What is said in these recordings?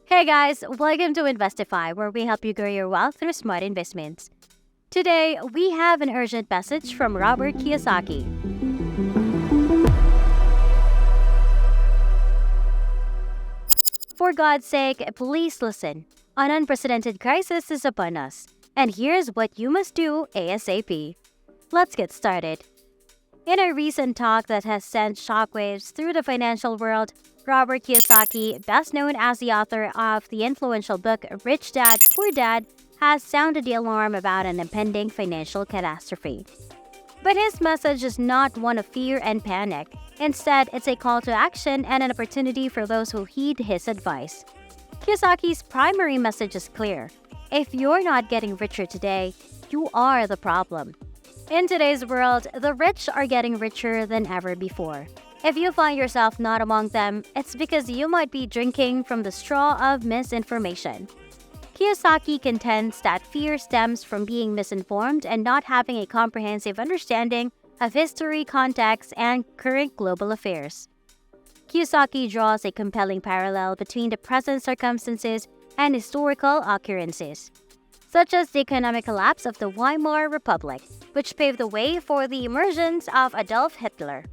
Hey guys, welcome to Investify, where we help you grow your wealth through smart investments. Today, we have an urgent message from Robert Kiyosaki. For God's sake, please listen. An unprecedented crisis is upon us, and here's what you must do ASAP. Let's get started. In a recent talk that has sent shockwaves through the financial world, Robert Kiyosaki, best known as the author of the influential book Rich Dad, Poor Dad, has sounded the alarm about an impending financial catastrophe. But his message is not one of fear and panic. Instead, it's a call to action and an opportunity for those who heed his advice. Kiyosaki's primary message is clear. If you're not getting richer today, you are the problem. In today's world, the rich are getting richer than ever before. If you find yourself not among them, it's because you might be drinking from the straw of misinformation. Kiyosaki contends that fear stems from being misinformed and not having a comprehensive understanding of history, context, and current global affairs. Kiyosaki draws a compelling parallel between the present circumstances and historical occurrences, such as the economic collapse of the Weimar Republic, which paved the way for the emergence of Adolf Hitler.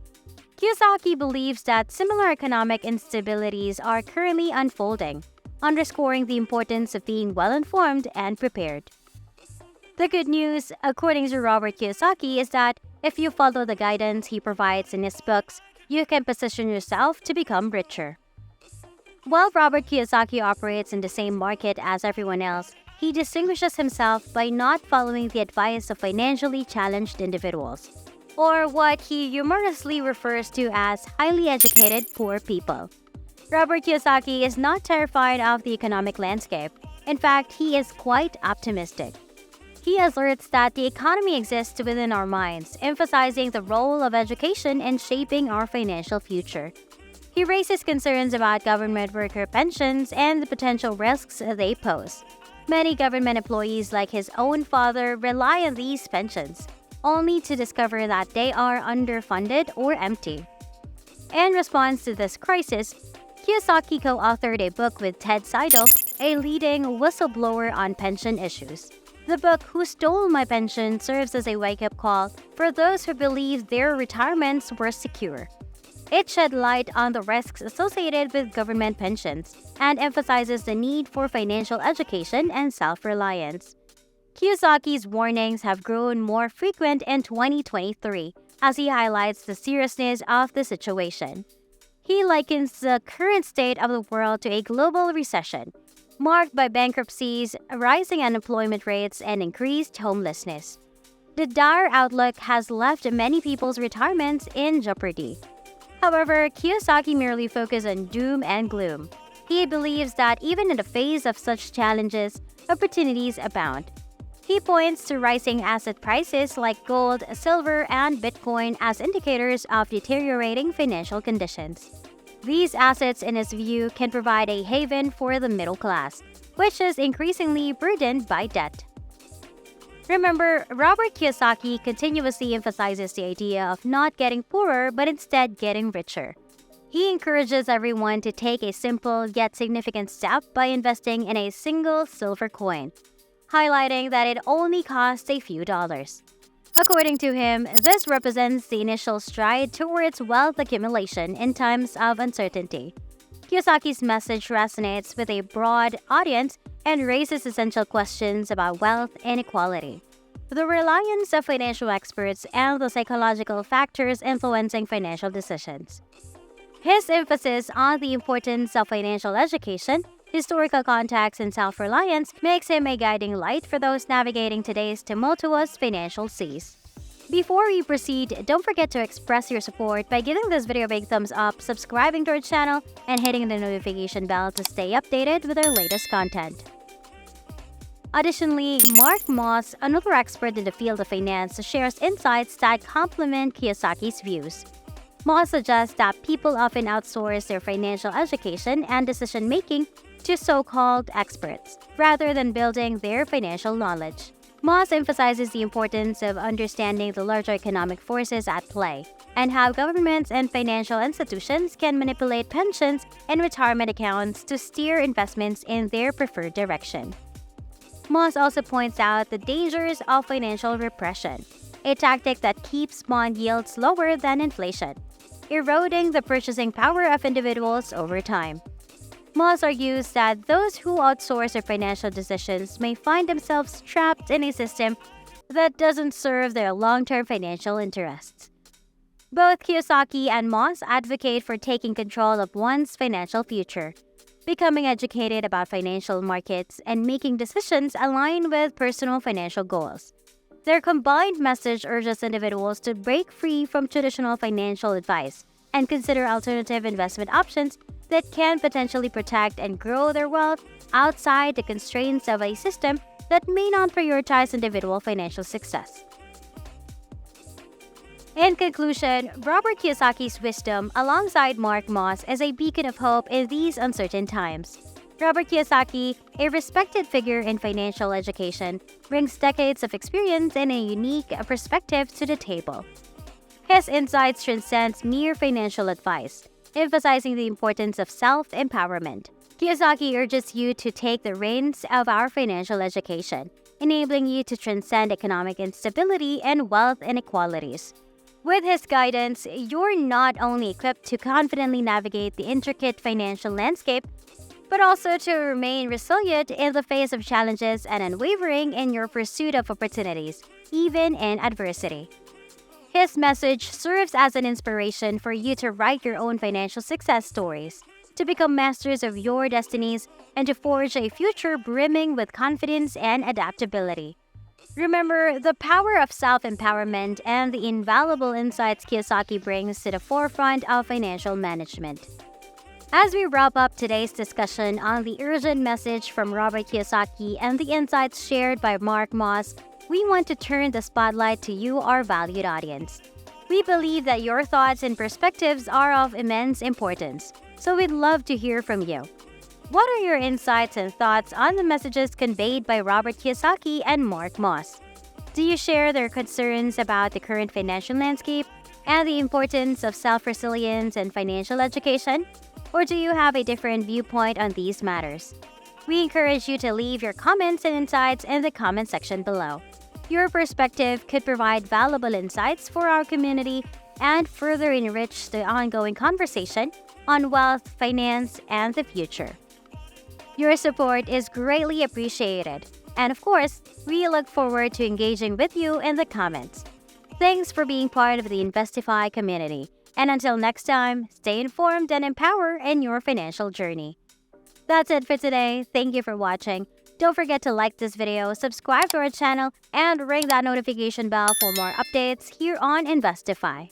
Kiyosaki believes that similar economic instabilities are currently unfolding, underscoring the importance of being well-informed and prepared. The good news, according to Robert Kiyosaki, is that if you follow the guidance he provides in his books, you can position yourself to become richer. While Robert Kiyosaki operates in the same market as everyone else, he distinguishes himself by not following the advice of financially challenged individuals, or what he humorously refers to as highly educated poor people. Robert Kiyosaki is not terrified of the economic landscape. In fact, he is quite optimistic. He asserts that the economy exists within our minds, emphasizing the role of education in shaping our financial future. He raises concerns about government worker pensions and the potential risks they pose. Many government employees, like his own father, rely on these pensions, only to discover that they are underfunded or empty. In response to this crisis, Kiyosaki co-authored a book with Ted Seidel, a leading whistleblower on pension issues. The book, Who Stole My Pension, serves as a wake-up call for those who believe their retirements were secure. It shed light on the risks associated with government pensions and emphasizes the need for financial education and self-reliance. Kiyosaki's warnings have grown more frequent in 2023 as he highlights the seriousness of the situation. He likens the current state of the world to a global recession, marked by bankruptcies, rising unemployment rates, and increased homelessness. The dire outlook has left many people's retirements in jeopardy. However, Kiyosaki merely focuses on doom and gloom. He believes that even in the face of such challenges, opportunities abound. He points to rising asset prices like gold, silver, and Bitcoin as indicators of deteriorating financial conditions. These assets, in his view, can provide a haven for the middle class, which is increasingly burdened by debt. Remember, Robert Kiyosaki continuously emphasizes the idea of not getting poorer but instead getting richer. He encourages everyone to take a simple yet significant step by investing in a single silver coin, highlighting that it only costs a few dollars. According to him, this represents the initial stride towards wealth accumulation in times of uncertainty. Kiyosaki's message resonates with a broad audience and raises essential questions about wealth inequality, the reliance of financial experts, and the psychological factors influencing financial decisions. His emphasis on the importance of financial education, historical context, and self-reliance makes him a guiding light for those navigating today's tumultuous financial seas. Before we proceed, don't forget to express your support by giving this video a big thumbs up, subscribing to our channel, and hitting the notification bell to stay updated with our latest content. Additionally, Mark Moss, another expert in the field of finance, shares insights that complement Kiyosaki's views. Moss suggests that people often outsource their financial education and decision-making to so-called experts, rather than building their financial knowledge. Moss emphasizes the importance of understanding the larger economic forces at play, and how governments and financial institutions can manipulate pensions and retirement accounts to steer investments in their preferred direction. Moss also points out the dangers of financial repression, a tactic that keeps bond yields lower than inflation, eroding the purchasing power of individuals over time. Moss argues that those who outsource their financial decisions may find themselves trapped in a system that doesn't serve their long-term financial interests. Both Kiyosaki and Moss advocate for taking control of one's financial future, becoming educated about financial markets, and making decisions aligned with personal financial goals. Their combined message urges individuals to break free from traditional financial advice and consider alternative investment options that can potentially protect and grow their wealth outside the constraints of a system that may not prioritize individual financial success. In conclusion, Robert Kiyosaki's wisdom, alongside Mark Moss, is a beacon of hope in these uncertain times. Robert Kiyosaki, a respected figure in financial education, brings decades of experience and a unique perspective to the table. His insights transcend mere financial advice, emphasizing the importance of self-empowerment. Kiyosaki urges you to take the reins of our financial education, enabling you to transcend economic instability and wealth inequalities. With his guidance, you're not only equipped to confidently navigate the intricate financial landscape, but also to remain resilient in the face of challenges and unwavering in your pursuit of opportunities, even in adversity. His message serves as an inspiration for you to write your own financial success stories, to become masters of your destinies, and to forge a future brimming with confidence and adaptability. Remember the power of self-empowerment and the invaluable insights Kiyosaki brings to the forefront of financial management. As we wrap up today's discussion on the urgent message from Robert Kiyosaki and the insights shared by Mark Moss, we want to turn the spotlight to you, our valued audience. We believe that your thoughts and perspectives are of immense importance, so we'd love to hear from you. What are your insights and thoughts on the messages conveyed by Robert Kiyosaki and Mark Moss? Do you share their concerns about the current financial landscape and the importance of self-resilience and financial education? Or do you have a different viewpoint on these matters? We encourage you to leave your comments and insights in the comment section below. Your perspective could provide valuable insights for our community and further enrich the ongoing conversation on wealth, finance, and the future. Your support is greatly appreciated. And of course, we look forward to engaging with you in the comments. Thanks for being part of the Investify community. And until next time, stay informed and empowered in your financial journey. That's it for today. Thank you for watching. Don't forget to like this video, subscribe to our channel, and ring that notification bell for more updates here on Investify.